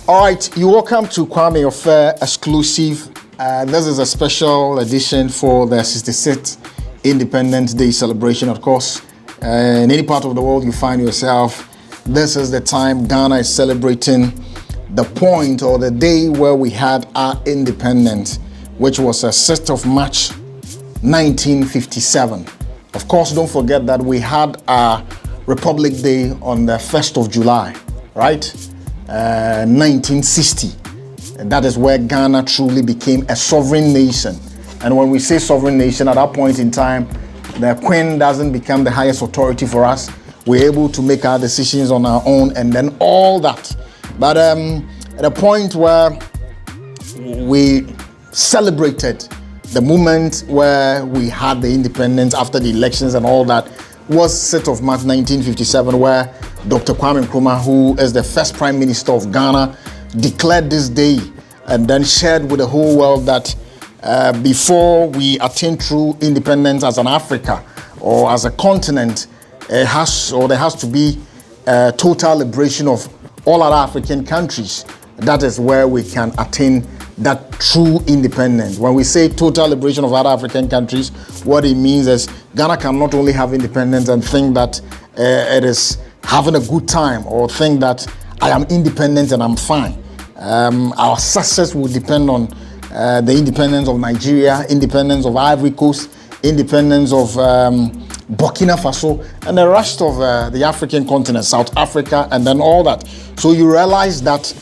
All right, you're welcome to Kwame Affair Exclusive. This is a special edition for the 66th Independence Day celebration, of course. In any part of the world you find yourself, this is the time Ghana is celebrating the point or the day where we had our independence, which was the 6th of March, 1957. Of course, don't forget that we had our Republic Day on the 1st of July, right? 1960. And that is where Ghana truly became a sovereign nation. And when we say sovereign nation, at that point in time, the Queen doesn't become the highest authority for us. We're able to make our decisions on our own and then all that. But at a point where we celebrated the moment where we had the independence after the elections and all that was 6th of March 1957, where Dr. Kwame Nkrumah, who is the first Prime Minister of Ghana, declared this day and then shared with the whole world that before we attain true independence as an Africa or as a continent, there has to be total liberation of all other African countries. That is where we can attain that true independence. When we say total liberation of other African countries, what it means is Ghana can not only have independence and think that it is having a good time or think that I am independent and I'm fine. Our success will depend on the independence of Nigeria, independence of Ivory Coast, independence of Burkina Faso, and the rest of the African continent, South Africa, and then all that. So you realize that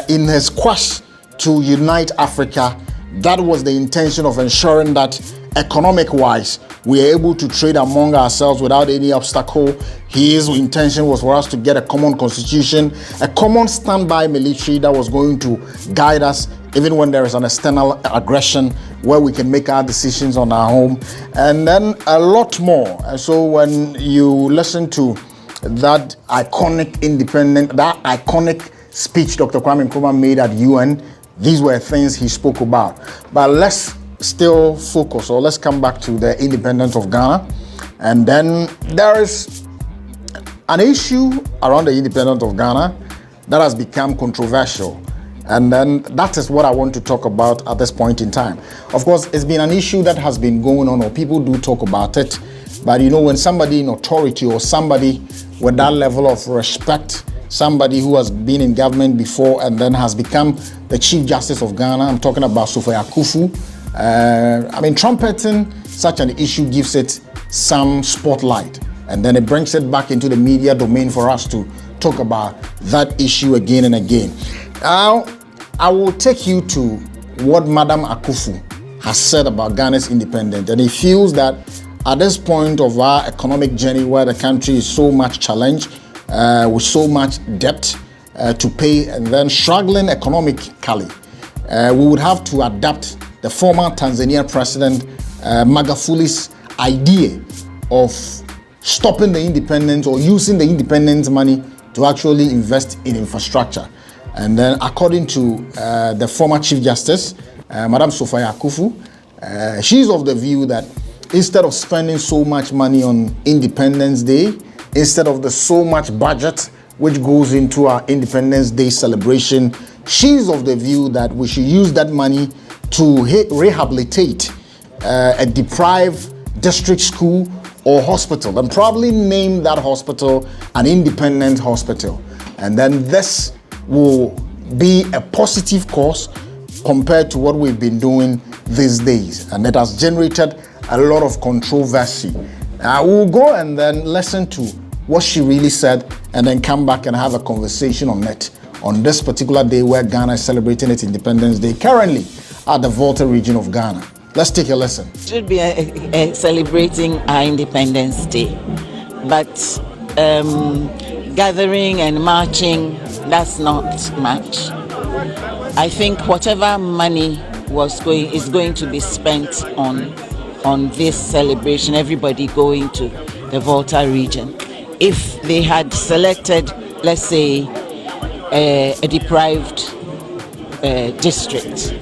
in his quest to unite Africa, that was the intention of ensuring that economic-wise, we are able to trade among ourselves without any obstacle. His intention was for us to get a common constitution, a common standby military that was going to guide us even when there is an external aggression, where we can make our decisions on our home, and then a lot more. And so when you listen to that iconic speech Dr. Kwame Nkrumah made at UN, these were things he spoke about. But let's still focus, or let's come back to the independence of Ghana. And then there is an issue around the independence of Ghana that has become controversial. And then that is what I want to talk about at this point in time. Of course, it's been an issue that has been going on, or people do talk about it. But you know, when somebody in authority or somebody with that level of respect, somebody who has been in government before and then has become the Chief Justice of Ghana, I'm talking about Sophia Akuffo. Trumpeting such an issue gives it some spotlight, and then it brings it back into the media domain for us to talk about that issue again and again. Now, I will take you to what Madam Akuffo has said about Ghana's independence, and he feels that at this point of our economic journey, where the country is so much challenged, with so much debt to pay, and then struggling economically, we would have to adapt the former Tanzania President Magufuli's idea of stopping the independence or using the independence money to actually invest in infrastructure. And then according to the former Chief Justice, Madam Sophia Akuffo, she's of the view that instead of spending so much money on Independence Day, instead of the so much budget which goes into our Independence Day celebration, she's of the view that we should use that money to rehabilitate a deprived district school or hospital, and probably name that hospital an independent hospital. And then this will be a positive cause compared to what we've been doing these days. And it has generated a lot of controversy. We'll go and then listen to what she really said and then come back and have a conversation on it on this particular day where Ghana is celebrating its Independence Day, currently at the Volta region of Ghana. Let's take a listen. Should be celebrating our Independence Day, but gathering and marching, that's not much. I think whatever money is going to be spent on this celebration, everybody going to the Volta region. If they had selected, let's say, a deprived district,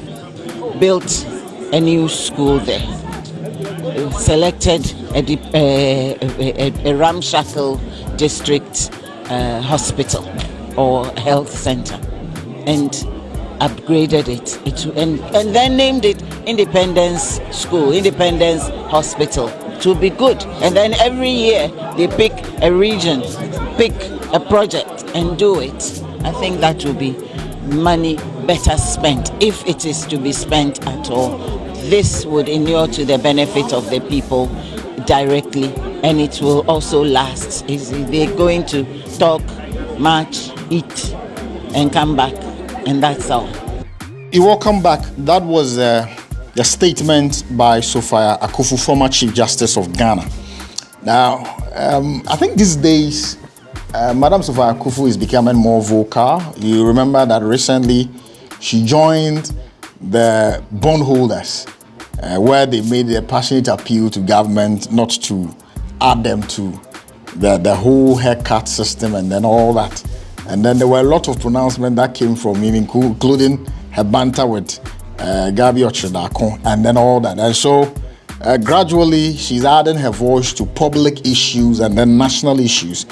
built a new school there, selected a ramshackle district hospital or health center, and upgraded it, and then named it Independence School, Independence Hospital. It will be good. And then every year they pick a region, pick a project and do it. I think that will be money better spent, if it is to be spent at all. This would inure to the benefit of the people directly, and it will also last. They're going to talk, march, eat, and come back, and that's all. You welcome back. That was the statement by Sophia Akuffo, former Chief Justice of Ghana. Now, I think these days, Madam Sophia Akuffo is becoming more vocal. You remember that recently she joined the bondholders, where they made a passionate appeal to government not to add them to the whole haircut system and then all that. And then there were a lot of pronouncements that came from him, including her banter with Gabi Ochedako and then all that. And so gradually she's adding her voice to public issues and then national issues.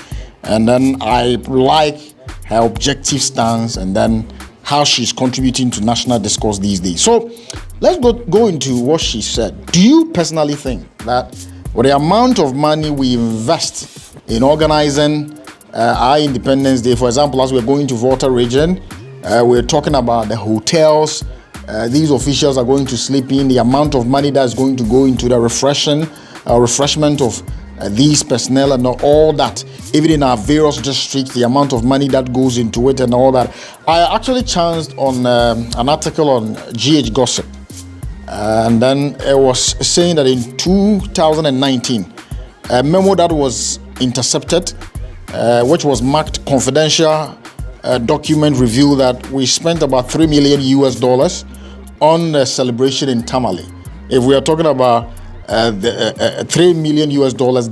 And then I like her objective stance and then how she's contributing to national discourse these days. So let's go into what she said. Do you personally think that with the amount of money we invest in organizing our Independence Day, for example, as we're going to Volta region, we're talking about the hotels these officials are going to sleep in, the amount of money that's going to go into the refreshment of these personnel and all that, even in our various districts, the amount of money that goes into it and all that. I actually chanced on an article on GH Gossip, and then it was saying that in 2019, a memo that was intercepted, which was marked confidential document, revealed that we spent about $3 million on the celebration in Tamale. If we are talking about $3 million,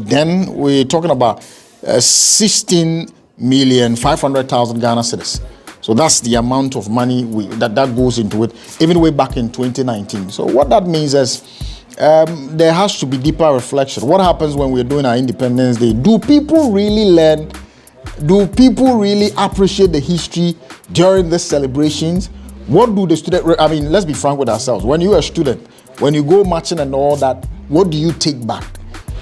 then we're talking about 16,500,000 Ghana cedis. So that's the amount of money that goes into it, even way back in 2019. So what that means is there has to be deeper reflection. What happens when we're doing our Independence Day? Do people really learn? Do people really appreciate the history during these celebrations? What do the students, I mean, let's be frank with ourselves. When you're a student, when you go marching and all that, what do you take back?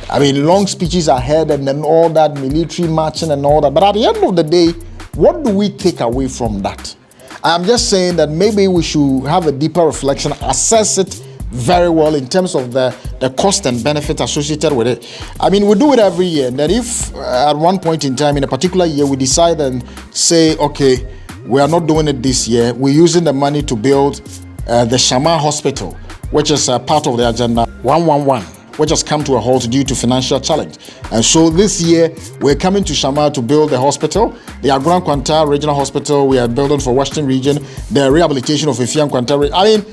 I mean, long speeches are held and then all that, military marching and all that. But at the end of the day, what do we take away from that? I'm just saying that maybe we should have a deeper reflection, assess it very well in terms of the cost and benefit associated with it. I mean, we do it every year. And that if at one point in time in a particular year we decide and say, okay, we are not doing it this year, we're using the money to build the Shama Hospital, which is part of the Agenda 111, which has come to a halt due to financial challenge. And so this year, we're coming to Shama to build the hospital, the Agran Kwanta Regional Hospital we are building for Western Region, the rehabilitation of Efian Kwanta. I mean,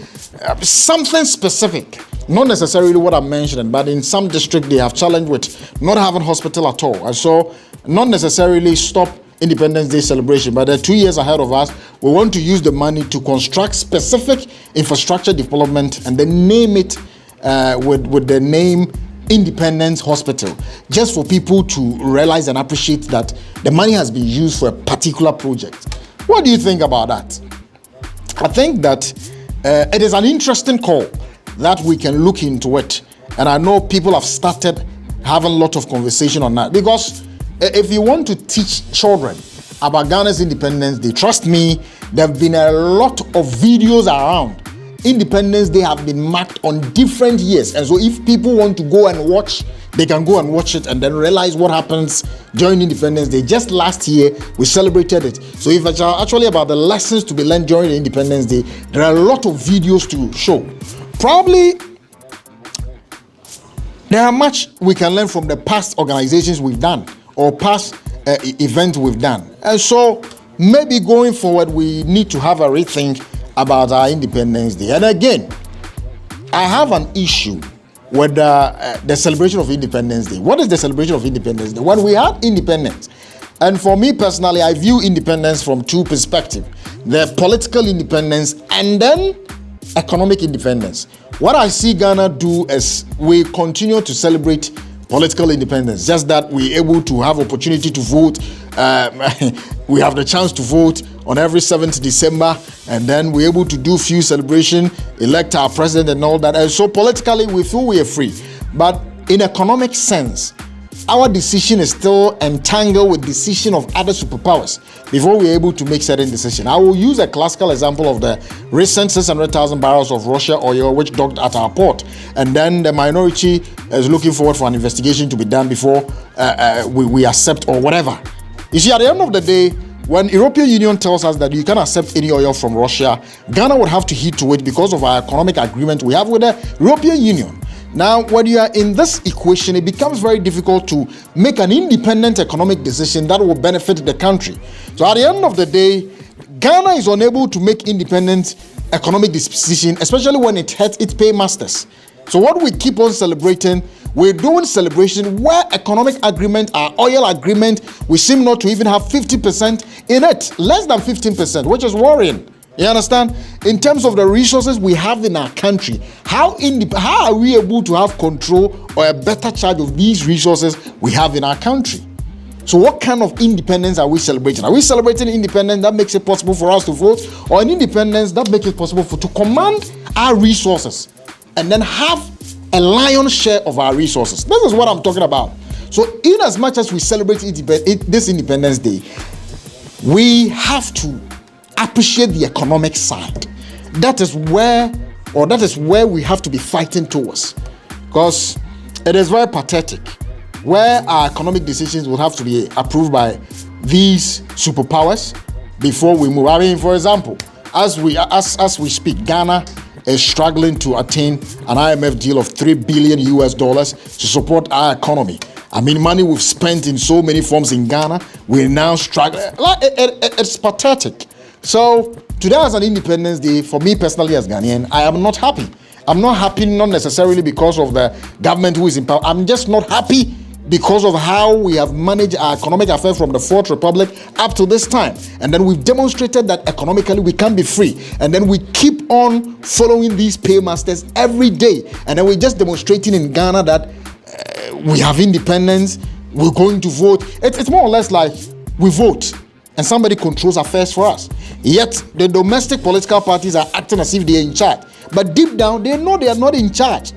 something specific, not necessarily what I'm mentioning, but in some district they have challenged with not having hospital at all. And so not necessarily stop Independence Day celebration, but they're 2 years ahead of us. We want to use the money to construct specific infrastructure development and then name it with the name Independence Hospital, just for people to realize and appreciate that the money has been used for a particular project. What do you think about that? I think that it is an interesting call that we can look into it, and I know people have started having a lot of conversation on that, because if you want to teach children about Ghana's Independence Day, trust me, there have been a lot of videos around. Independence Day have been marked on different years, and so if people want to go and watch, they can go and watch it and then realize what happens during Independence Day. Just last year we celebrated it. So if it's actually about the lessons to be learned during the Independence Day, there are a lot of videos to show. Probably there are much we can learn from the past organizations we've done or past events we've done, and so maybe going forward we need to have a rethink about our Independence Day. And again, I have an issue with the celebration of Independence Day. What is the celebration of Independence Day? When we had independence, and for me personally, I view independence from two perspectives: the political independence and then economic independence. What I see Ghana do is we continue to celebrate political independence, just that we're able to have opportunity to vote. We have the chance to vote on every 7th December, and then we're able to do few celebration, elect our president and all that. And so politically, we feel we are free. But in economic sense, our decision is still entangled with decision of other superpowers before we're able to make certain decisions. I will use a classical example of the recent 600,000 barrels of Russia oil which docked at our port, and then the minority is looking forward for an investigation to be done before we accept or whatever. You see, at the end of the day, when European Union tells us that you can accept any oil from Russia, Ghana would have to heed to it because of our economic agreement we have with the European Union. Now, when you are in this equation, it becomes very difficult to make an independent economic decision that will benefit the country. So at the end of the day, Ghana is unable to make independent economic decision, especially when it hurts its paymasters. So what we keep on celebrating, we're doing celebration where economic agreement, our oil agreement, we seem not to even have 50% in it, less than 15%, which is worrying. You understand? In terms of the resources we have in our country, how are we able to have control or a better charge of these resources we have in our country? So what kind of independence are we celebrating? Are we celebrating independence that makes it possible for us to vote, or an independence that makes it possible to command our resources and then have a lion's share of our resources? This is what I'm talking about. So in as much as we celebrate this Independence Day, we have to appreciate the economic side. That is where we have to be fighting towards, because it is very pathetic where our economic decisions will have to be approved by these superpowers before we move. I mean, for example, as we speak, Ghana is struggling to attain an IMF deal of $3 billion to support our economy. I mean, money we've spent in so many forms in Ghana, we're now struggling. It's pathetic. So today, as an Independence Day, for me personally as Ghanaian, I am not happy. I'm not happy not necessarily because of the government who is in power. I'm just not happy because of how we have managed our economic affairs from the Fourth Republic up to this time. And then we've demonstrated that economically we can be free. And then we keep on following these paymasters every day. And then we're just demonstrating in Ghana that we have independence, we're going to vote. It's more or less like we vote and somebody controls affairs for us. Yet the domestic political parties are acting as if they're in charge. But deep down, they know they are not in charge.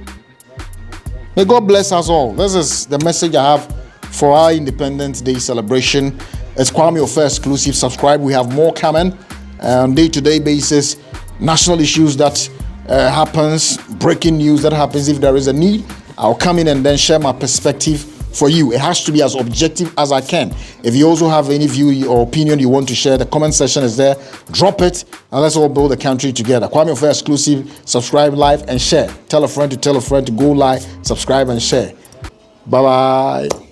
May God bless us all. This is the message I have for our Independence Day celebration. It's Kwame Ofer exclusive. Subscribe. We have more coming on day-to-day basis. National issues that happens, breaking news that happens. If there is a need, I'll come in and then share my perspective for you. It has to be as objective as I can. If you also have any view or opinion you want to share, the comment section is there. Drop it and let's all build the country together. Kwame Ofer exclusive. Subscribe, like, and share. Tell a friend to go like, subscribe, and share. Bye-bye.